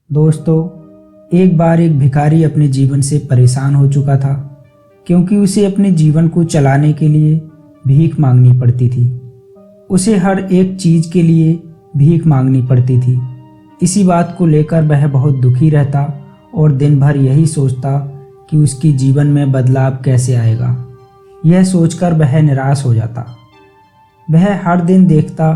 दोस्तों, एक बार एक भिखारी अपने जीवन से परेशान हो चुका था क्योंकि उसे अपने जीवन को चलाने के लिए भीख मांगनी पड़ती थी। उसे हर एक चीज़ के लिए भीख मांगनी पड़ती थी। इसी बात को लेकर वह बहुत दुखी रहता और दिन भर यही सोचता कि उसके जीवन में बदलाव कैसे आएगा। यह सोचकर वह निराश हो जाता। वह हर दिन देखता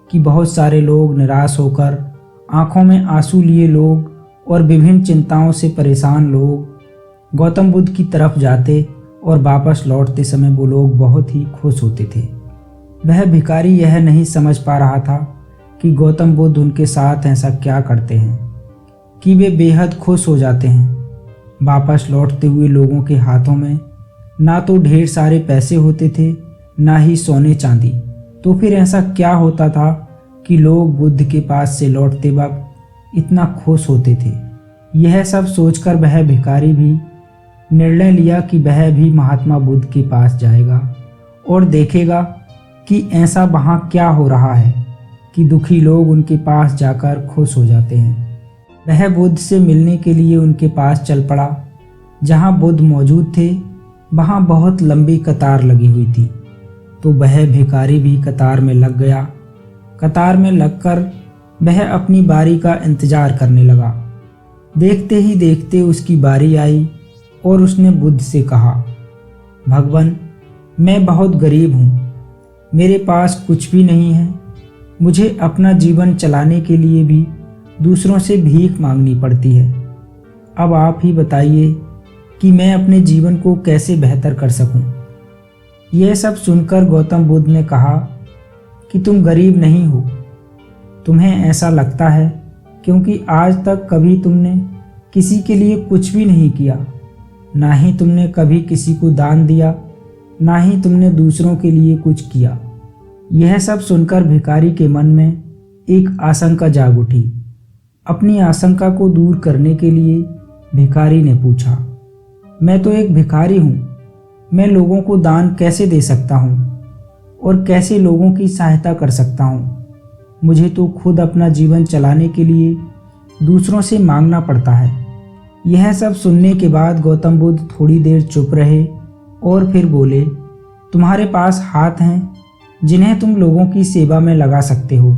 कि बहुत सारे लोग निराश होकर, आंखों में आंसू लिए लोग और विभिन्न चिंताओं से परेशान लोग गौतम बुद्ध की तरफ जाते और वापस लौटते समय वो लोग बहुत ही खुश होते थे। वह भिखारी यह नहीं समझ पा रहा था कि गौतम बुद्ध उनके साथ ऐसा क्या करते हैं कि वे बेहद खुश हो जाते हैं। वापस लौटते हुए लोगों के हाथों में ना तो ढेर सारे पैसे होते थे, ना ही सोने चांदी। तो फिर ऐसा क्या होता था कि लोग बुद्ध के पास से लौटते वक्त इतना खुश होते थे। यह सब सोचकर वह भिखारी भी निर्णय लिया कि वह भी महात्मा बुद्ध के पास जाएगा और देखेगा कि ऐसा वहाँ क्या हो रहा है कि दुखी लोग उनके पास जाकर खुश हो जाते हैं। वह बुद्ध से मिलने के लिए उनके पास चल पड़ा। जहाँ बुद्ध मौजूद थे वहाँ बहुत लंबी कतार लगी हुई थी। तो वह भिखारी भी कतार में लग गया। कतार में लगकर वह अपनी बारी का इंतजार करने लगा। देखते ही देखते उसकी बारी आई और उसने बुद्ध से कहा, भगवान, मैं बहुत गरीब हूँ, मेरे पास कुछ भी नहीं है। मुझे अपना जीवन चलाने के लिए भी दूसरों से भीख मांगनी पड़ती है। अब आप ही बताइए कि मैं अपने जीवन को कैसे बेहतर कर सकूं। यह सब सुनकर गौतम बुद्ध ने कहा कि तुम गरीब नहीं हो। तुम्हें ऐसा लगता है क्योंकि आज तक कभी तुमने किसी के लिए कुछ भी नहीं किया, ना ही तुमने कभी किसी को दान दिया, ना ही तुमने दूसरों के लिए कुछ किया। यह सब सुनकर भिखारी के मन में एक आशंका जाग उठी। अपनी आशंका को दूर करने के लिए भिखारी ने पूछा, मैं तो एक भिखारी हूँ, मैं लोगों को दान कैसे दे सकता हूँ और कैसे लोगों की सहायता कर सकता हूँ। मुझे तो खुद अपना जीवन चलाने के लिए दूसरों से मांगना पड़ता है। यह सब सुनने के बाद गौतम बुद्ध थोड़ी देर चुप रहे और फिर बोले, तुम्हारे पास हाथ हैं जिन्हें तुम लोगों की सेवा में लगा सकते हो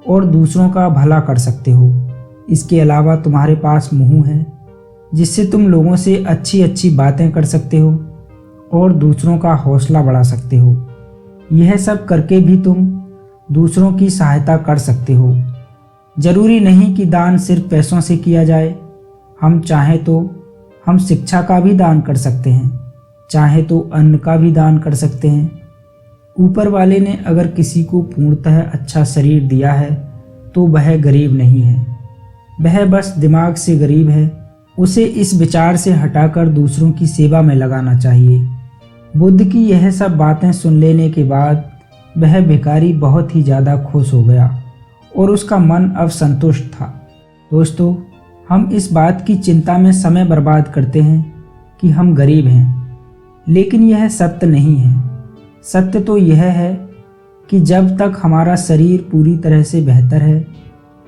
और दूसरों का भला कर सकते हो। इसके अलावा तुम्हारे पास मुंह है जिससे तुम लोगों से अच्छी अच्छी बातें कर सकते हो और दूसरों का हौसला बढ़ा सकते हो। यह सब करके भी तुम दूसरों की सहायता कर सकते हो। जरूरी नहीं कि दान सिर्फ पैसों से किया जाए। हम चाहें तो हम शिक्षा का भी दान कर सकते हैं, चाहे तो अन्न का भी दान कर सकते हैं। ऊपर वाले ने अगर किसी को पूर्णतः अच्छा शरीर दिया है तो वह गरीब नहीं है, वह बस दिमाग से गरीब है। उसे इस विचार से हटाकर दूसरों की सेवा में लगाना चाहिए। बुद्ध की यह सब बातें सुन लेने के बाद वह भिखारी बहुत ही ज़्यादा खुश हो गया और उसका मन अब संतुष्ट था। दोस्तों, हम इस बात की चिंता में समय बर्बाद करते हैं कि हम गरीब हैं, लेकिन यह सत्य नहीं है। सत्य तो यह है कि जब तक हमारा शरीर पूरी तरह से बेहतर है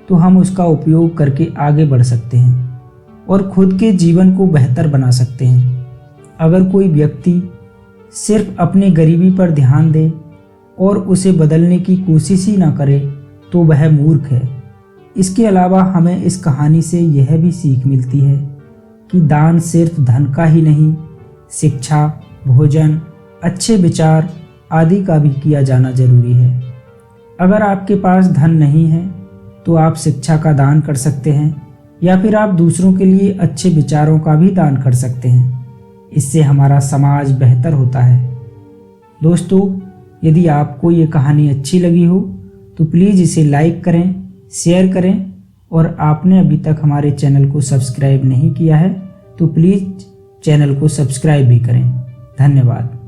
तो हम उसका उपयोग करके आगे बढ़ सकते हैं और खुद के जीवन को बेहतर बना सकते हैं। अगर कोई व्यक्ति सिर्फ अपनी गरीबी पर ध्यान दे और उसे बदलने की कोशिश ही ना करे तो वह मूर्ख है। इसके अलावा हमें इस कहानी से यह भी सीख मिलती है कि दान सिर्फ धन का ही नहीं, शिक्षा, भोजन, अच्छे विचार आदि का भी किया जाना जरूरी है। अगर आपके पास धन नहीं है तो आप शिक्षा का दान कर सकते हैं या फिर आप दूसरों के लिए अच्छे विचारों का भी दान कर सकते हैं। इससे हमारा समाज बेहतर होता है। दोस्तों, यदि आपको ये कहानी अच्छी लगी हो तो प्लीज़ इसे लाइक करें, शेयर करें और आपने अभी तक हमारे चैनल को सब्सक्राइब नहीं किया है तो प्लीज़ चैनल को सब्सक्राइब भी करें। धन्यवाद।